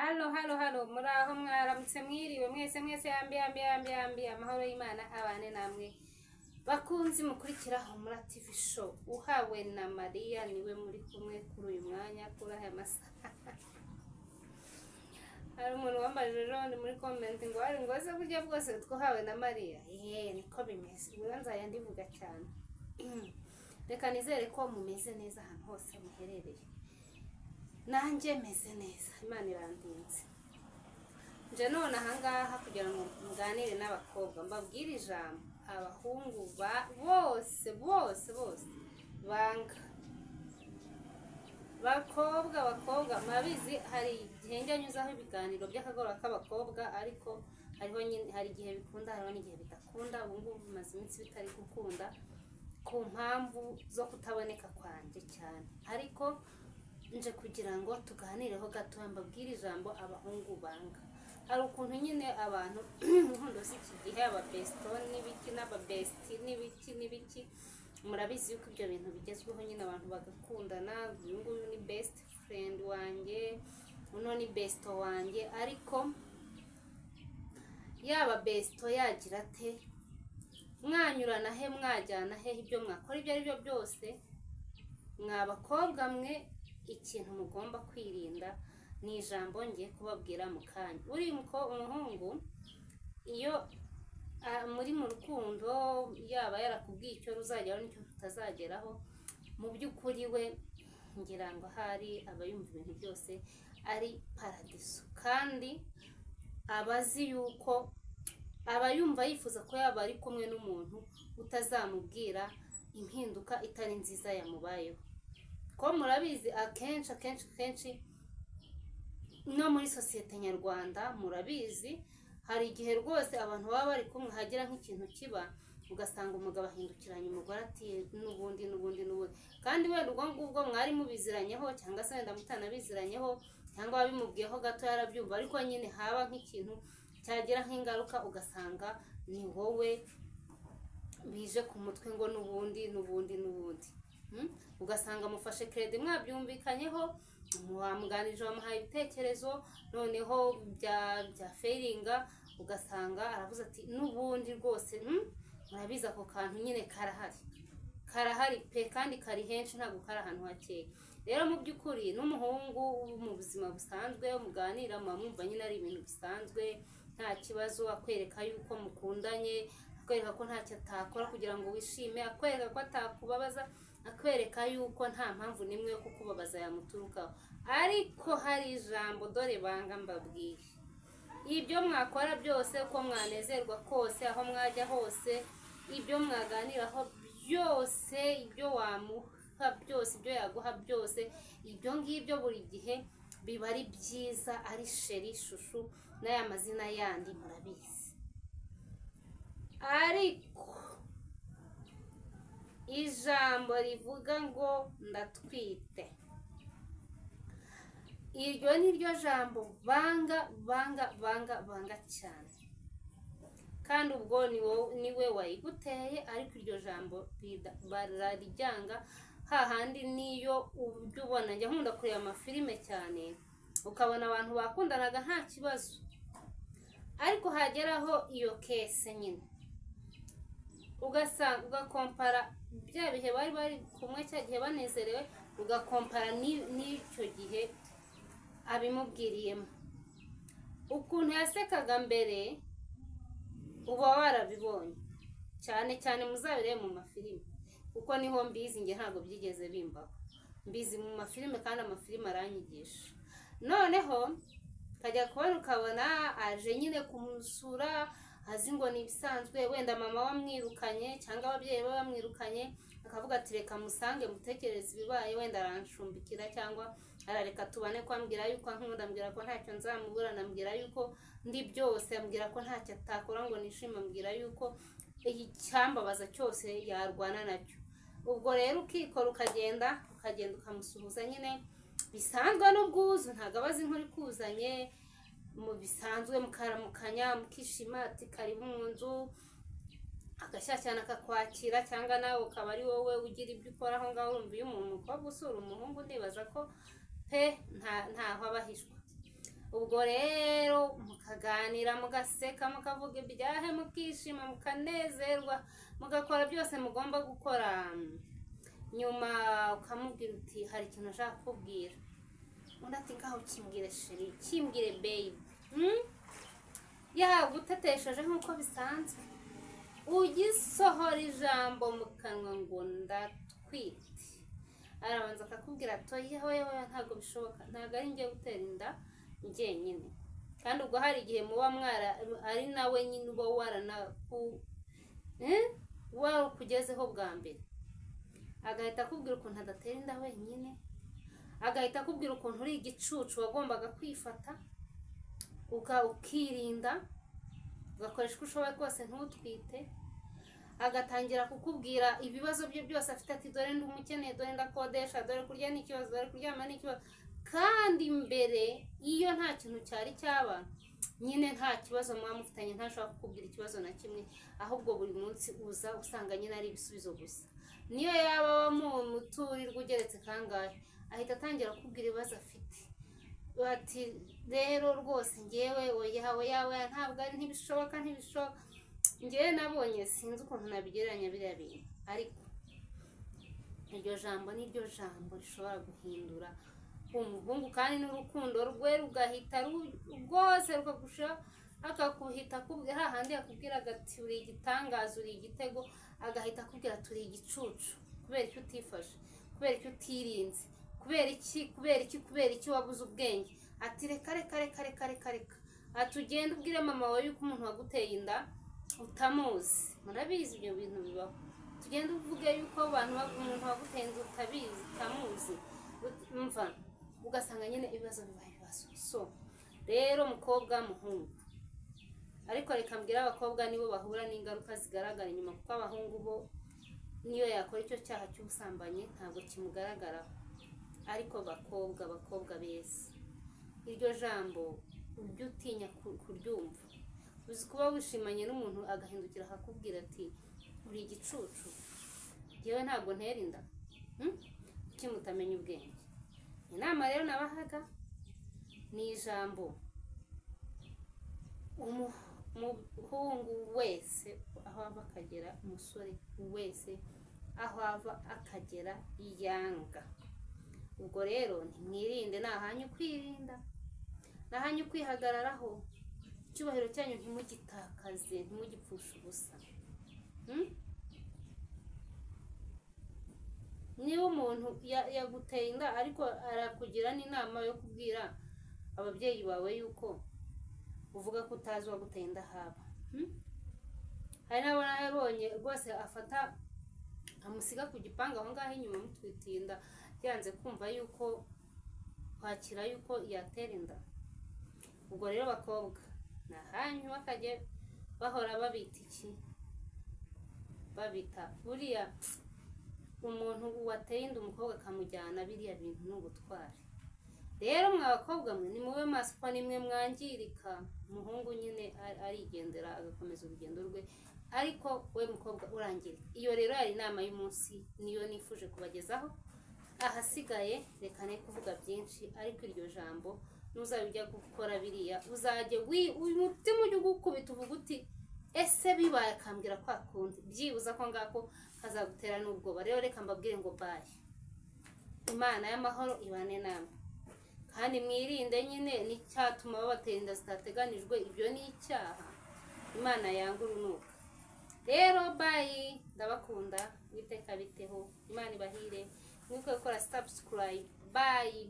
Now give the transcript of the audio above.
Halo, muraho mwaramutse mwiriwe mwese yambi amahoro y'Imana abane namwe bakunzi mukurikira Humura TV show uhawe na Maria niwe muri kumwe kuri uyu mwanya kuri aya masaha. Hari umuntu wambaje rero muri comment ngo ari ngoze burya bwose twahawe na Maria. Niko bimeze. Ubanza yandivuga cyane. Reka nizere ko mumeze neza ahantu hose muherereye. Nanjye meze neza, Imana irandinze. Nje none ahangaha kugira ngo muganire n'abakobwa mbabwire ijambo abahungu bose banga. Bakobwa mabizi hari igihe njyanyuzaho ibiganiro by'akagora k'abakobwa ariko hari igihe bikunda hariho n'igihe bidakunda. Ubu ngubu bimaze iminsi bitari gukunda ku mpamvu zo kutaboneka kwanjye cyane, ariko nje kugira ngo tuganireho gato mbabwire ijambo abahungu banga. Hari ukuntu nyine abantu nkundo iki gihe ababesto n'ibiki n'ababesti n'ibiki murabizi yuko ibyo bintu bigezweho nyine abantu bagakundana. Uyu nguyu ni best friend wanjye, uno ni besto wanjye, ariko yaba besto yagira ate mwanyurana he mwajyana he ibyo mwakora ibyo ari byo byose, mwabakobwa mwe ikintu mugomba kwirinda ni ijambo ngiye kubabwira mu kanya. Uri umuhungu iyo muri mu rukundo yaba yarakubwiye icyo ruzageraho n'icyo tutazageraho, mu by'ukuri we ngira ngo hari abayumva ibintu byose ari paradiso, kandi abazi yuko abayumva yifuza ko yaba ari kumwe n'umuntu utazamubwira impinduka itari nziza yamubayeho. Ko murabizi akenshi no muri sosiyete nyarwanda murabizi hari igihe rwose abantu baba bari kumwe hagira nk'ikintu kiba ugasanga umugabo ahindukiranye umugore ati n'ubundi kandi wenda ubwo ngubwo mwari mubiziranyeho cyangwa se wenda mutanabiziranyeho cyangwa wabimubwiyeho gato yarabyumva, ariko nyine haba nk'ikintu cyagira nk'ingaruka ugasanga ni wowe bije ku mutwe ngo n'ubundi ugasanga mufashe credit mwabyumvikanyeho muhamuganije wamuhaye ibitekerezo noneho bya failinga ugasanga aravuze ati n'ubundi rwose murabiza ako kantu nyine karahari pe kandi kari henshi ntabwo kari ahantu hakeye. Rero mu by'ukuri n'umuhungu mu buzima busanzwe muganira mwumva nyine ari ibintu bisanzwe nta kibazo, akwereka yuko mukundanye, akwereka ko ntacyo atakora kugira ngo wishime, akwereka ko atakubabaza, akwereka yuko nta mpamvu nimwe yo kukubabaza yamuturukaho. Ariko hari ijambo dore banga mbabwiye, ibyo mwakora byose, uko mwanezerwa kose, aho mwajya hose, ibyo mwaganiraho byose, ibyo wamuha byose, ibyo yaguha byose, ibyo ngibyo buri gihe biba ari byiza, ari sheri, shushu n'aya mazina yandi murabizi. Ariko ijambo rivuga ngo ndatwite, iryo ni ryo jambo banga cyane, kandi ubwo niwe wayiguteye, ariko iryo jambo bararijyanga. Hahandi niyo ubyo ubona, njya nkunda kureba amafilime cyane ukabona abantu bakundanaga nta kibazo, ariko hageraho iyo kese nyine ugakompara bya bihe bari kumwe cya gihe banezerewe, ugakompara n'icyo gihe abimubwiriyemo, ukuntu yasekaga mbere uba warabibonye cyane muzabire mu mafilime, kuko niho mbizi, nge ntabwo byigeze bimbaho, mbizi mu mafilime kandi amafilime aranyigisha. Noneho kajya kubona ukabona aje nyine kumusura, azi ngo ni ibisanzwe, wenda mama wamwirukanye cyangwa ababyeyi be bamwirukanye, akavuga ati reka musange mutekereze ibibaye, wenda aranshumbikira cyangwa arareka tubane, ko ambwira yuko nkunda, ambwira ko ntacyo nzamubura, ambwira yuko ndi byose, ambwira ko ntacyo atakora ngo nishime, ambwira yuko icyambabaza cyose yarwana nacyo. Ubwo rero ukikora ukagenda ukamusuhuza nyine bisanzwe n'ubwuzu, ntabwo abazi nk'uri kuzanye, mu bisanzwe mukaramukanya mukishima ati karibu mu nzu, agashyashyana akakwakira, cyangwa nawe ukaba ari wowe ugira ibyo ukora aho ngaho. Urumva iyo umuntu ukaba usura umuhungu ndibaza ko pe ntaho abahishwa. ubwo rero mukaganira mugaseka mukavuga ibyahe mukishima mukanezerwa mugakora byose mugomba gukora nyuma ukamubwira uti hari ikintu nashaka kubwira undi ati ngaho kimbwire sheri kimbwire babe gutetesheje nk'uko bisanzwe ugisohora ijambo mu kanwa ngo ndatwite arabanza akakubwira atoye hoye ntabwo bishoboka ntabwo ari njye gutera inda njyenyine kandi ubwo hari igihe muba mwara ari nawe nyine uba kugezeho bwa mbere agahita akubwira ukuntu adatera inda wenyine agahita akubwira ukuntu uri igicucu wagombaga kwifata ukirinda ugakoresha uko ushoboye kose ntutwite agatangira kukubwira ibibazo bye byose afite ati dore ndi umukeneye dore ndakodesha dore kurya n'ikibazo dore kuryama n'ikibazo kandi mbere iyo nta kintu cyari cyaba nyine nta kibazo muba mufitanye ntashobora kukubwira ikibazo na kimwe ahubwo buri munsi uza usanga nyine ari ibisubizo gusa niyo yaba muturirwa ugeretse kangahe ahita atangira kukubwira ibibazo afite ati rero rwose ngewe oya ntabwo ari ntibishoboka ngewe nabonye sinzi ukuntu nabigereranya biriya bintu ariko iryo jambo niryo jambo rishobora guhindura umuhungu kandi n'urukundo rwe rugahita rwose rukagusha akakuhita akubwira hahandi yakubwira agati uri igitangaza uri igitego agahita akubwira turi igicucu kubera icyo utifashe kubera icyo utirinze kubera iki wabuze ubwenge ati reka ati ugende ubwire mama wawe yuko umuntu waguteye inda utamuzi murabizi ibyo bintu bibaho tugende uvuge yuko umuntu waguteye inda utamuzi mva ugasanga nyine ibibazo bibaye ibibazo so rero mukobwa muhungu ariko reka mbwira abakobwa nibo bahura n'ingaruka zigaragara inyuma kuko abahungu bo niyo yakora icyo cyaha cy'ubusambanyi ntabwo kimugaragaraho ariko bakobwa beza iryo jambo ujye utinya kuryumva uzi kuba wishimanye n'umuntu agahindukira akakubwira ati uri igicucu yewe ntabwo ntera inda kuki mutamenya ubwenge inama rero nabahaga ni ijambo umuhungu wese aho ava akagera umusore wese aho ava akagera yanga ubwo rero ntimwirinde nahanyu kwirinda nahanyu kwihagararaho icyubahiro cyanyu ntimugitakaze ntimugipfushe ubusa niba umuntu yaguteye inda ariko arakugira n'inama yo kubwira ababyeyi bawe yuko uvuga ko utazi uwaguteye inda haba hari n'abo nabonye rwose afata amusiga ku gipangu aho ngaho inyuma mutwitiye inda yanze kumva yuko kwakira yuko yatera inda ubwo rero bakobwa nahanyu bakajye bahora babita iki babita buriya umuntu wateye inda umukobwa akamujyana biriya bintu n'ubutwari rero mwa bakobwa mwe ni mube maso ko nimwe mwangirika umuhungu nyine arigendera agakomeza urugendo rwe ariko we mukobwa urangirika iyo rero yari inama y'umunsi niyo nifuje kubagezaho ahasigaye reka ne kuvuga byinshi ariko iryo jambo nuzabijya gukora biriya uzajye umutima ujye gukubita uvuga uti ese bibaye akambwira kwa kundi byibuza ko ngako kazagutera n'ubwoba rero reka mbabwire ngo bye imana y'amahoro ibane namwe kandi mwirinde nyine n'icyatuma babatera inda zitateganijwe ibyo ni icyaha imana yanga urunuka rero bye ndabakunda witeka biteho imana ibahire mwibuke gukora subscribe bye